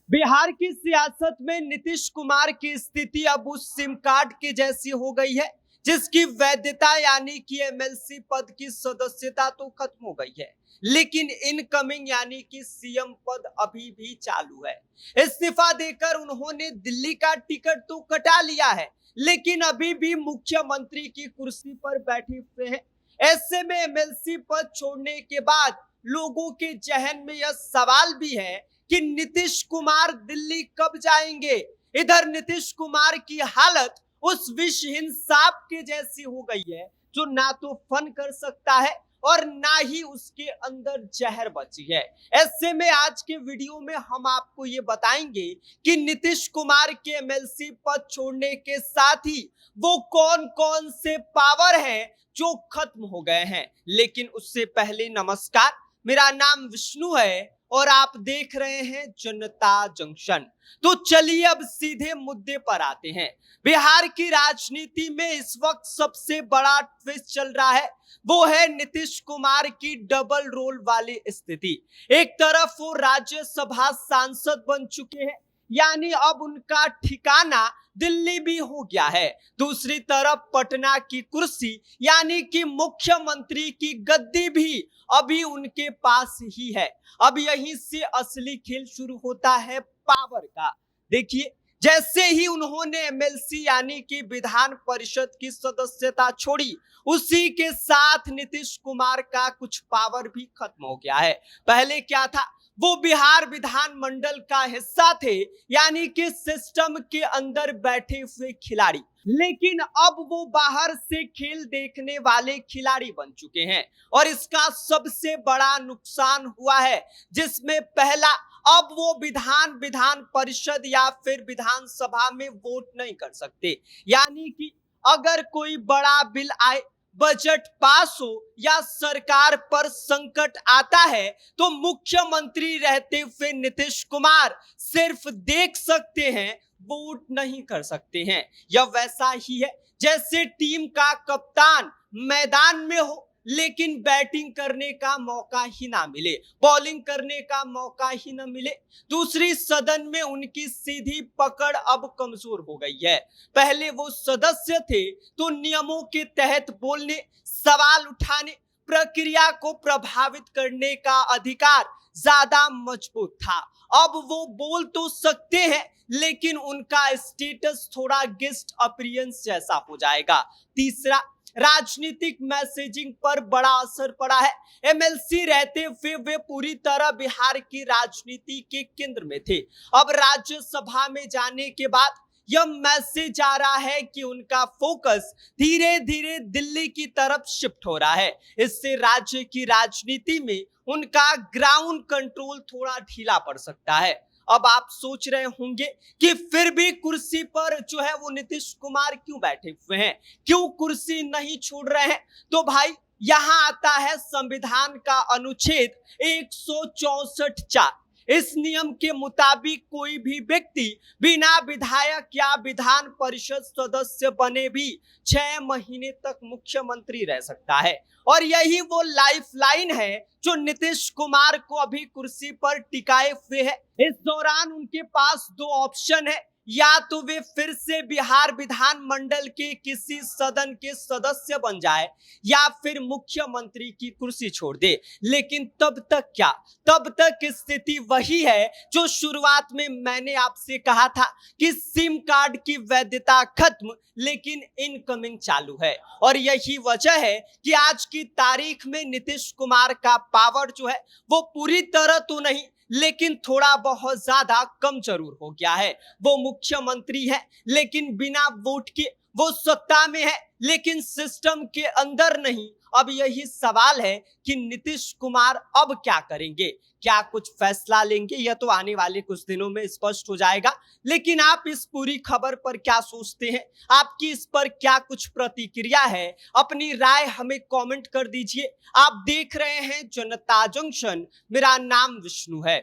बिहार की सियासत में नीतीश कुमार की स्थिति अब उस सिम कार्ड के जैसी हो गई है जिसकी वैधता यानी कि एमएलसी पद की सदस्यता तो खत्म हो गई है, लेकिन इनकमिंग यानी कि सीएम पद अभी भी चालू है। इस्तीफा देकर उन्होंने दिल्ली का टिकट तो कटा लिया है, लेकिन अभी भी मुख्यमंत्री की कुर्सी पर बैठे हुए हैं। ऐसे में एमएलसी पद छोड़ने के बाद लोगों के जहन में यह सवाल भी है कि नीतीश कुमार दिल्ली कब जाएंगे। इधर नीतीश कुमार की हालत उस विषहीन सांप के जैसी हो गई है जो ना तो फन कर सकता है और ना ही उसके अंदर जहर बची है। ऐसे में आज के वीडियो में हम आपको ये बताएंगे कि नीतीश कुमार के एमएलसी पद छोड़ने के साथ ही वो कौन कौन से पावर हैं जो खत्म हो गए हैं। लेकिन उससे पहले नमस्कार, मेरा नाम विष्णु है और आप देख रहे हैं जनता जंक्शन। तो चलिए अब सीधे मुद्दे पर आते हैं। बिहार की राजनीति में इस वक्त सबसे बड़ा ट्विस्ट चल रहा है, वो है नीतीश कुमार की डबल रोल वाली स्थिति। एक तरफ वो राज्यसभा सांसद बन चुके हैं, यानी अब उनका ठिकाना दिल्ली भी हो गया है। दूसरी तरफ पटना की कुर्सी यानी कि मुख्यमंत्री की गद्दी भी अभी उनके पास ही है। अब यहीं से असली खेल शुरू होता है पावर का। देखिए, जैसे ही उन्होंने एमएलसी यानी कि विधान परिषद की सदस्यता छोड़ी, उसी के साथ नीतीश कुमार का कुछ पावर भी खत्म हो गया है। पहले क्या था, वो बिहार विधानमंडल का हिस्सा थे, यानी कि सिस्टम के अंदर बैठे हुए खिलाड़ी, लेकिन अब वो बाहर से खेल देखने वाले खिलाड़ी बन चुके हैं। और इसका सबसे बड़ा नुकसान हुआ है, जिसमें पहला, अब वो विधान परिषद या फिर विधानसभा में वोट नहीं कर सकते। यानी कि अगर कोई बड़ा बिल आए, बजट पास हो या सरकार पर संकट आता है, तो मुख्यमंत्री रहते हुए नीतीश कुमार सिर्फ देख सकते हैं, वोट नहीं कर सकते हैं। यह वैसा ही है जैसे टीम का कप्तान मैदान में हो लेकिन बैटिंग करने का मौका ही ना मिले, बॉलिंग करने का मौका ही ना मिले। दूसरी, सदन में उनकी सीधी पकड़ अब कमजोर हो गई है। पहले वो सदस्य थे तो नियमों के तहत बोलने, सवाल उठाने, प्रक्रिया को प्रभावित करने का अधिकार ज्यादा मजबूत था। अब वो बोल तो सकते हैं, लेकिन उनका स्टेटस थोड़ा गेस्ट अपीयरेंस जैसा हो जाएगा। तीसरा, राजनीतिक मैसेजिंग पर बड़ा असर पड़ा है। एमएलसी रहते हुए वे पूरी तरह बिहार की राजनीति के केंद्र में थे। अब राज्यसभा में जाने के बाद यह मैसेज आ रहा है कि उनका फोकस धीरे धीरे दिल्ली की तरफ शिफ्ट हो रहा है। इससे राज्य की राजनीति में उनका ग्राउंड कंट्रोल थोड़ा ढीला पड़ सकता है। अब आप सोच रहे होंगे कि फिर भी कुर्सी पर जो है वो नीतीश कुमार क्यों बैठे हुए हैं, क्यों कुर्सी नहीं छोड़ रहे हैं। तो भाई, यहां आता है संविधान का अनुच्छेद 164। इस नियम के मुताबिक कोई भी व्यक्ति बिना विधायक या विधान परिषद सदस्य बने भी 6 महीने तक मुख्यमंत्री रह सकता है। और यही वो लाइफ लाइन है जो नीतीश कुमार को अभी कुर्सी पर टिकाए हुए है। इस दौरान उनके पास दो ऑप्शन है, या तो वे फिर से बिहार विधानमंडल के किसी सदन के सदस्य बन जाए या फिर मुख्यमंत्री की कुर्सी छोड़ दे। लेकिन तब तक क्या, तब तक स्थिति वही है जो शुरुआत में मैंने आपसे कहा था कि सिम कार्ड की वैधता खत्म लेकिन इनकमिंग चालू है। और यही वजह है कि आज की तारीख में नीतीश कुमार का पावर जो है वो पूरी तरह तो नहीं, लेकिन थोड़ा बहुत ज्यादा कम जरूर हो गया है। वो मुख्यमंत्री है लेकिन बिना वोट के, वो सत्ता में है लेकिन सिस्टम के अंदर नहीं। अब यही सवाल है कि नीतीश कुमार अब क्या करेंगे, क्या कुछ फैसला लेंगे, यह तो आने वाले कुछ दिनों में स्पष्ट हो जाएगा। लेकिन आप इस पूरी खबर पर क्या सोचते हैं, आपकी इस पर क्या कुछ प्रतिक्रिया है, अपनी राय हमें कमेंट कर दीजिए। आप देख रहे हैं जनता जंक्शन, मेरा नाम विष्णु है।